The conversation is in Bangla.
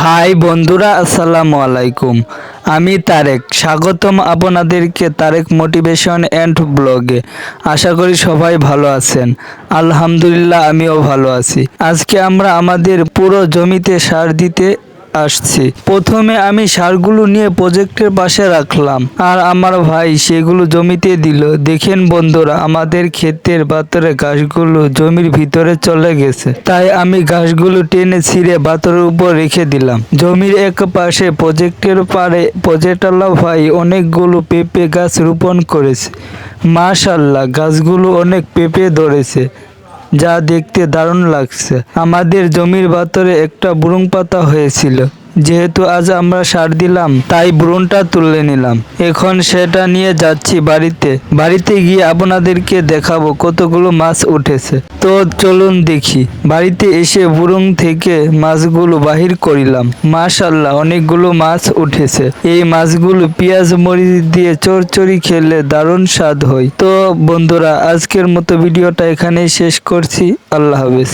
হাই বন্ধুরা, আসসালামু আলাইকুম। আমি তারেক, স্বাগতম আপনাদেরকে তারেক মোটিভেশন অ্যান্ড ব্লগে। আশা করি সবাই ভালো আছেন। আলহামদুলিল্লাহ, আমিও ভালো আছি। আজকে আমরা আমাদের পুরো জমিতে সার দিতে আসছি। প্রথমে আমি সারগুলো নিয়ে প্রজেক্টের পাশে রাখলাম, আর আমার ভাই সেগুলো জমিতে দিল। দেখেন বন্ধুরা, আমাদের ক্ষেতের পাথরে ঘাসগুলো জমির ভিতরে চলে গেছে, তাই আমি ঘাসগুলো টেনে ছিঁড়ে পাথরের উপর রেখে দিলাম। জমির এক পাশে প্রজেক্টের পাড়ে প্রজেক্টওয়ালা ভাই অনেকগুলো পেঁপে গাছ রোপণ করেছে। মাশাআল্লাহ, গাছগুলো অনেক পেঁপে ধরেছে, যা দেখতে দারুণ লাগছে। আমাদের জমির ভেতরে একটা বুরুং পাতা হয়েছিল। যেহেতু আজ আমরা সার দিলাম, তাই বুরুংটা তুলে নিলাম। এখন সেটা নিয়ে যাচ্ছি বাড়িতে গিয়ে আপনাদেরকে দেখাবো কতগুলো মাছ উঠেছে। তো চলুন দেখি। বাড়িতে এসে বুরুং থেকে মাছগুলো বাহির করিলাম। মাশাআল্লাহ, অনেকগুলো মাছ উঠেছে। এই মাছগুলো পেঁয়াজ মরিচ দিয়ে চচ্চড়ি খেলে দারুণ স্বাদ হয়। তো বন্ধুরা, আজকের মতো ভিডিওটা এখানেই শেষ করছি। আল্লাহ হাফেজ।